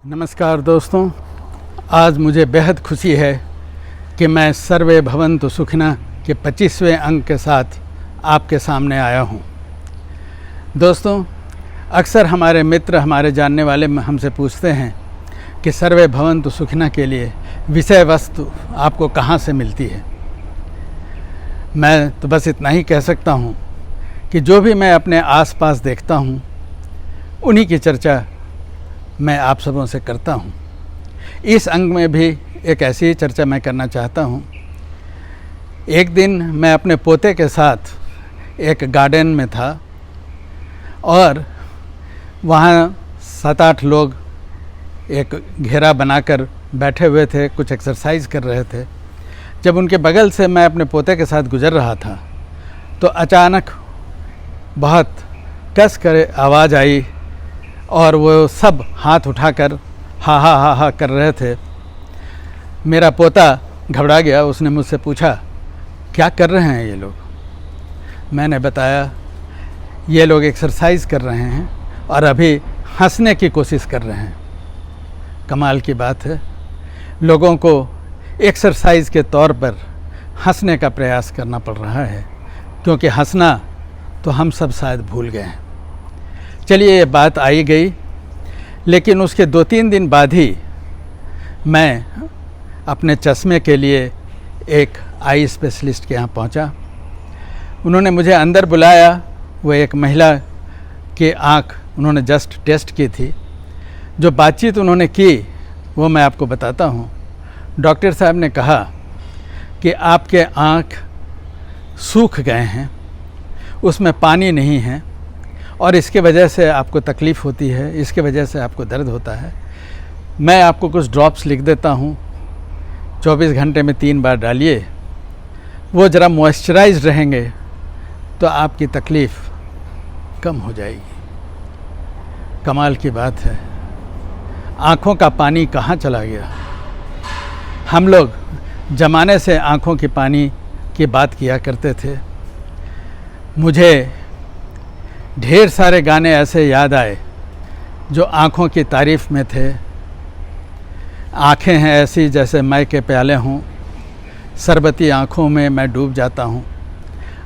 नमस्कार दोस्तों, आज मुझे बेहद खुशी है कि मैं सर्वे भवन्तु सुखिनः के 25वें अंक के साथ आपके सामने आया हूँ। दोस्तों, अक्सर हमारे मित्र, हमारे जानने वाले हमसे पूछते हैं कि सर्वे भवन्तु सुखिनः के लिए विषय वस्तु आपको कहाँ से मिलती है। मैं तो बस इतना ही कह सकता हूँ कि जो भी मैं अपने आसपास देखता हूँ उन्हीं की चर्चा मैं आप सबों से करता हूँ। इस अंग में भी एक ऐसी ही चर्चा मैं करना चाहता हूँ। एक दिन मैं अपने पोते के साथ एक गार्डन में था और वहाँ 7-8 लोग एक घेरा बनाकर बैठे हुए थे, कुछ एक्सरसाइज कर रहे थे। जब उनके बगल से मैं अपने पोते के साथ गुज़र रहा था तो अचानक बहुत कस कर आवाज़ आई और वो सब हाथ उठाकर हा हा हा हा कर रहे थे। मेरा पोता घबरा गया। उसने मुझसे पूछा, क्या कर रहे हैं ये लोग? मैंने बताया, ये लोग एक्सरसाइज कर रहे हैं और अभी हंसने की कोशिश कर रहे हैं। कमाल की बात है, लोगों को एक्सरसाइज के तौर पर हंसने का प्रयास करना पड़ रहा है, क्योंकि हंसना तो हम सब शायद भूल गए हैं। चलिए, ये बात आई गई, लेकिन उसके 2-3 दिन बाद ही मैं अपने चश्मे के लिए एक आई स्पेशलिस्ट के यहाँ पहुँचा। उन्होंने मुझे अंदर बुलाया। वो एक महिला की आँख उन्होंने जस्ट टेस्ट की थी। जो बातचीत उन्होंने की वो मैं आपको बताता हूँ। डॉक्टर साहब ने कहा कि आपके आँख सूख गए हैं, उसमें पानी नहीं है और इसके वजह से आपको तकलीफ़ होती है, इसके वजह से आपको दर्द होता है। मैं आपको कुछ ड्रॉप्स लिख देता हूँ, 24 घंटे में 3 बार डालिए। वो ज़रा मॉइस्चराइज रहेंगे तो आपकी तकलीफ़ कम हो जाएगी। कमाल की बात है, आँखों का पानी कहाँ चला गया। हम लोग ज़माने से आँखों की पानी की बात किया करते थे। मुझे ढेर सारे गाने ऐसे याद आए जो आँखों की तारीफ़ में थे। आँखें हैं ऐसी जैसे मई के प्याले हों, शरबती आँखों में मैं डूब जाता हूँ।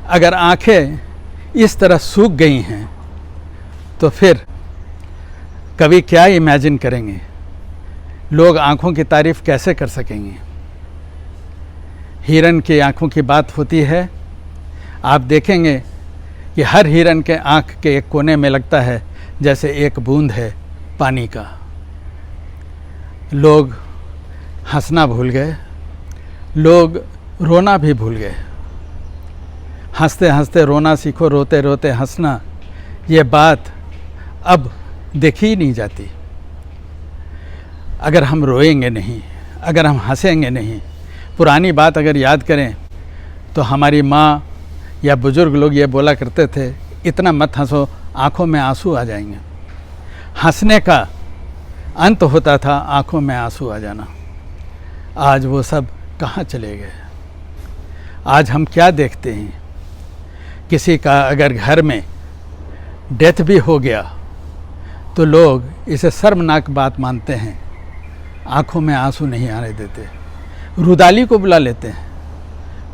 अगर आँखें इस तरह सूख गई हैं तो फिर कभी क्या इमेजिन करेंगे, लोग आँखों की तारीफ़ कैसे कर सकेंगे। हिरन की आँखों की बात होती है। आप देखेंगे कि हर हिरन के आँख के एक कोने में लगता है जैसे एक बूंद है पानी का। लोग हंसना भूल गए, लोग रोना भी भूल गए। हंसते हंसते रोना सीखो, रोते रोते हंसना, ये बात अब देखी ही नहीं जाती। अगर हम रोएंगे नहीं, अगर हम हंसेंगे नहीं, पुरानी बात अगर याद करें तो हमारी माँ या बुज़ुर्ग लोग ये बोला करते थे, इतना मत हंसो, आँखों में आंसू आ जाएंगे। हंसने का अंत होता था आँखों में आंसू आ जाना। आज वो सब कहाँ चले गए। आज हम क्या देखते हैं, किसी का अगर घर में डेथ भी हो गया तो लोग इसे शर्मनाक बात मानते हैं, आँखों में आंसू नहीं आने देते। रुदाली को बुला लेते हैं,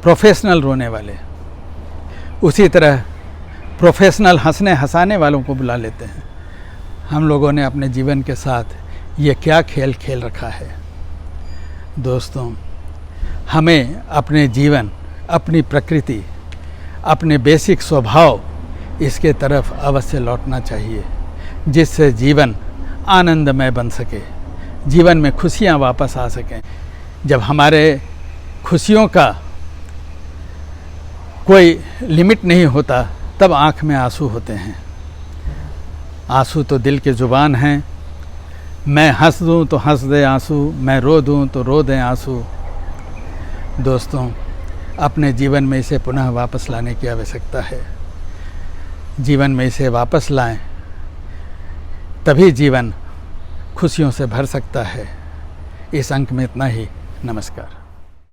प्रोफेशनल रोने वाले। उसी तरह प्रोफेशनल हंसने हंसाने वालों को बुला लेते हैं। हम लोगों ने अपने जीवन के साथ ये क्या खेल खेल रखा है। दोस्तों, हमें अपने जीवन, अपनी प्रकृति, अपने बेसिक स्वभाव, इसके तरफ अवश्य लौटना चाहिए, जिससे जीवन आनंदमय बन सके, जीवन में खुशियाँ वापस आ सकें। जब हमारे खुशियों का कोई लिमिट नहीं होता तब आँख में आंसू होते हैं। आंसू तो दिल की ज़ुबान हैं। मैं हंस दूँ तो हंस दे आंसू, मैं रो दूँ तो रो दें आंसू। दोस्तों, अपने जीवन में इसे पुनः वापस लाने की आवश्यकता है। जीवन में इसे वापस लाएं, तभी जीवन खुशियों से भर सकता है। इस अंक में इतना ही। नमस्कार।